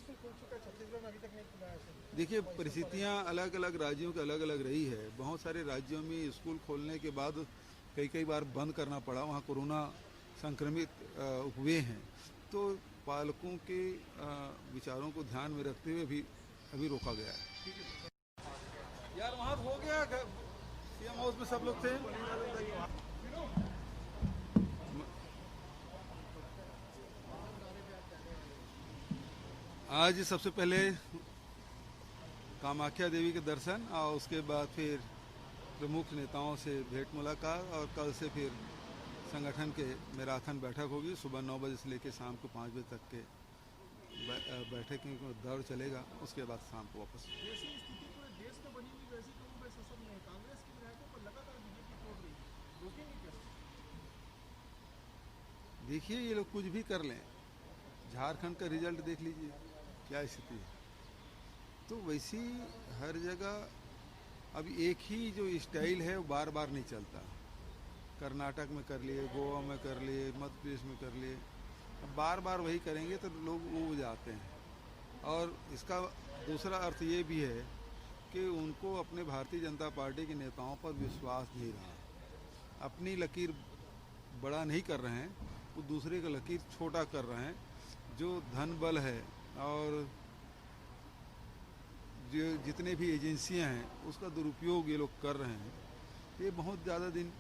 School खुल चुका है, छत्तीसगढ़ में अभी तक नहीं खुला है। देखिए, परिस्थितियां अलग अलग राज्यों के अलग अलग रही है। बहुत सारे राज्यों में स्कूल खोलने के बाद कई कई बार बंद करना पड़ा, वहाँ कोरोना संक्रमित हुए हैं। तो पालकों के विचारों को ध्यान में रखते हुए भी अभी रोका गया है। यार वहाँ हो गया, सीएम हाउस में सब लोग थे। आज सबसे पहले कामाख्या देवी के दर्शन और उसके बाद फिर प्रमुख नेताओं से भेंट मुलाकात, और कल से फिर संगठन के मैराथन बैठक होगी। सुबह 9 बजे से लेकर शाम को 5 बजे तक के बैठक में दौड़ चलेगा। उसके बाद शाम को वापस। जैसी स्थिति पूरे देश में बनी हुई वैसी कांग्रेस असर में है। कांग्रेस के विधायकों पर लगातार बीजेपी तोड़ रही है, रोकेंगे कैसे? देखिए, ये लोग कुछ भी कर लें। झारखंड का रिजल्ट देख लीजिए, क्या स्थिति है। तो वैसी हर जगह अब एक ही जो स्टाइल है वो बार बार नहीं चलता। कर्नाटक में कर लिए, गोवा में कर लिए, मध्य प्रदेश में कर लिए। अब बार बार वही करेंगे तो लोग ऊब जाते हैं। और इसका दूसरा अर्थ ये भी है कि उनको अपने भारतीय जनता पार्टी के नेताओं पर विश्वास नहीं रहा। अपनी लकीर बड़ा नहीं कर रहे हैं, वो दूसरे का लकीर छोटा कर रहे हैं। जो धन बल है और जो जितने भी एजेंसियां हैं उसका दुरुपयोग ये लोग कर रहे हैं। ये बहुत ज़्यादा दिन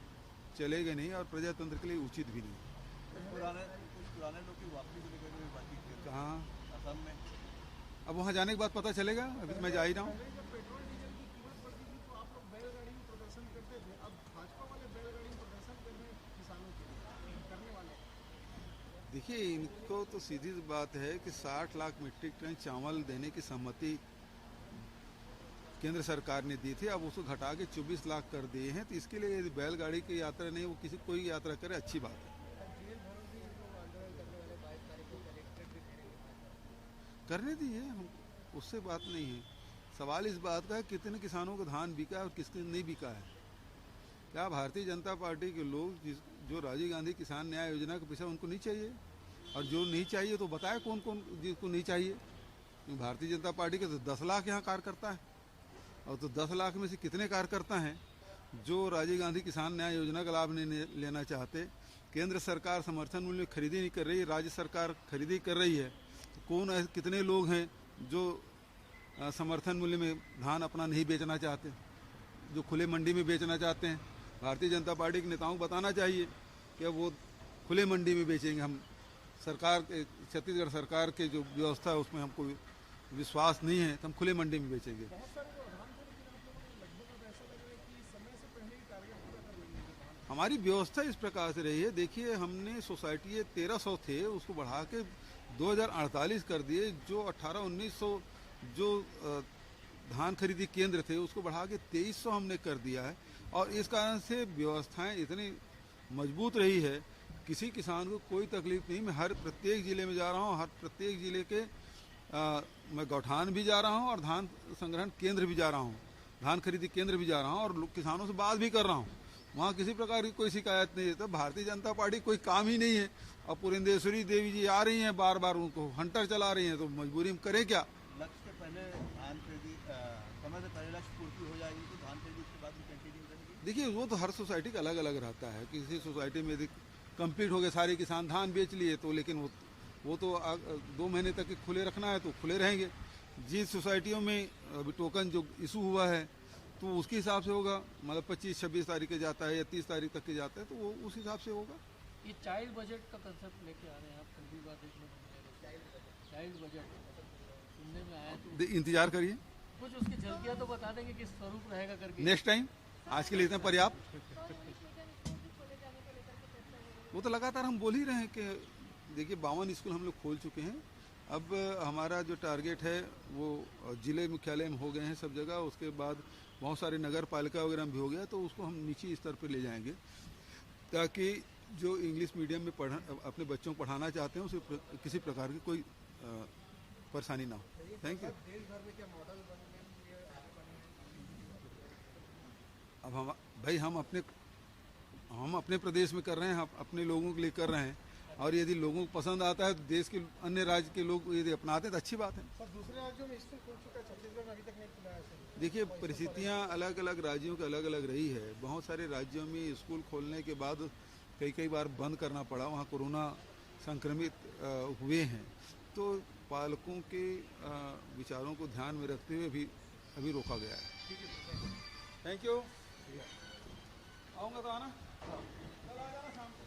चलेगा नहीं और प्रजातंत्र के लिए उचित भी नहीं। पुराने लोग की वापसी को लेकर भी बातचीत कर रहे हैं। कहाँ? असम में। अब वहाँ जाने के बाद पता चलेगा, अभी मैं जा ही रहा हूँ। जब पेट्रोल डीजल की कीमत बढ़ती थी तो आप लोग बैलगाड़ी में प्रदर्शन करते थे, अब भाजपा वाले बैलगाड़ी में प्रदर्शन कर रहे हैं किसानों के लिए, करने वाले। देखिए, इनको तो सीधी सी बात है कि 60 लाख मीट्रिक टन चावल देने की सहमति केंद्र सरकार ने दी थी। अब उसको घटा के 24 लाख कर दिए हैं। तो इसके लिए यदि बैलगाड़ी की यात्रा नहीं, वो किसी कोई यात्रा करे, अच्छी बात है। करने दीजिए, हम उससे बात नहीं है। सवाल इस बात का है कितने किसानों को धान बिका है और किसने नहीं बिका है। क्या भारतीय जनता पार्टी के लोग जो राजीव गांधी किसान न्याय योजना के पीछे, उनको नहीं चाहिए? और जो नहीं चाहिए तो बताए कौन कौन जिसको नहीं चाहिए। भारतीय जनता पार्टी के तो 10 लाख यहाँ कार्यकर्ता है, और तो 10 लाख में से कितने कार्यकर्ता हैं जो राजीव गांधी किसान न्याय योजना का लाभ नहीं लेना चाहते। केंद्र सरकार समर्थन मूल्य में खरीदी नहीं कर रही है, राज्य सरकार खरीदी कर रही है। तो कौन है, कितने लोग हैं जो समर्थन मूल्य में धान अपना नहीं बेचना चाहते, जो खुले मंडी में बेचना चाहते हैं? भारतीय जनता पार्टी के नेताओं को बताना चाहिए कि वो खुले मंडी में बेचेंगे। हम सरकार के, छत्तीसगढ़ सरकार के जो व्यवस्था है उसमें हमको विश्वास नहीं है, तो हम खुले मंडी में बेचेंगे। हमारी व्यवस्था इस प्रकार से रही है। देखिए, हमने सोसाइटी 1300 थे, उसको बढ़ा के 2048 कर दिए। जो 1800-1900 जो धान खरीदी केंद्र थे उसको बढ़ा के 2300 हमने कर दिया है। और इस कारण से व्यवस्थाएं इतनी मजबूत रही है, किसी किसान को कोई तकलीफ नहीं। मैं हर प्रत्येक ज़िले में जा रहा हूँ, हर प्रत्येक ज़िले के मैं गौठान भी जा रहा हूँ और धान संग्रहण केंद्र भी जा रहा हूँ, धान खरीदी केंद्र भी जा रहा हूँ और किसानों से बात भी कर रहा हूँ। वहाँ किसी प्रकार की कोई शिकायत नहीं है। तो भारतीय जनता पार्टी कोई काम ही नहीं है। और पुरेंदेश्वरी देवी जी आ रही हैं, बार बार उनको हंटर चला रही हैं, तो मजबूरी में करें क्या? लक्ष्य से पहले धान खरीदी, समय से पहले लक्ष्य पूर्ति हो जाएगी तो धान खरीदी उसके बाद भी कंटिन्यू करेंगे। देखिए, वो तो हर सोसाइटी का अलग अलग रहता है। किसी सोसाइटी में यदि कंप्लीट हो गए, सारे किसान धान बेच लिए, तो लेकिन वो तो 2 महीने तक खुले रखना है तो खुले रहेंगे। जिस सोसाइटियों में अभी टोकन जो इशू हुआ है तो उसके हिसाब से होगा। मतलब 25-26 तारीख के जाता है या 30 तारीख तक के जाता है, तो वो उस हिसाब से होगा। ये चाइल्ड बजट का कंसेप्ट लेके आ रहे हैं आप, पहली बार देखने को मिलेगा। चाइल्ड बजट सुनने में आया, तो इंतजार करिए, कुछ उसकी झलकियां तो बता देंगे किस स्वरूप रहेगा करके। Next time. आज के लिए इतना पर्याप्त। वो तो लगातार हम बोल ही रहे हैं कि देखिए 52 स्कूल हम लोग खोल चुके हैं। अब हमारा जो टारगेट है वो जिले मुख्यालय में हो गए हैं सब जगह। उसके बाद बहुत सारे नगर पालिका वगैरह में भी हो गया, तो उसको हम निचली स्तर पर ले जाएंगे ताकि जो इंग्लिश मीडियम में अपने बच्चों को पढ़ाना चाहते हैं उसे किसी प्रकार की कोई परेशानी ना हो। Thank you. अब हम भाई हम अपने प्रदेश में कर रहे हैं, हम अपने लोगों के लिए कर रहे हैं। और यदि लोगों को पसंद आता है तो देश के अन्य राज्य के लोग यदि अपनाते हैं तो अच्छी बात है। सर दूसरे राज्यों में स्कूल खुल चुका है, छत्तीसगढ़ में अभी तक नहीं खुला है सर। देखिए परिस्थितियाँ अलग अलग राज्यों की अलग अलग रही है। बहुत सारे राज्यों में स्कूल खोलने के बाद कई बार बंद करना पड़ा, वहाँ कोरोना संक्रमित हुए हैं, तो पालकों के विचारों को ध्यान में रखते हुए भी अभी रोका गया है। Thank you. आऊँगा तो आना, कल आ जाना शाम को।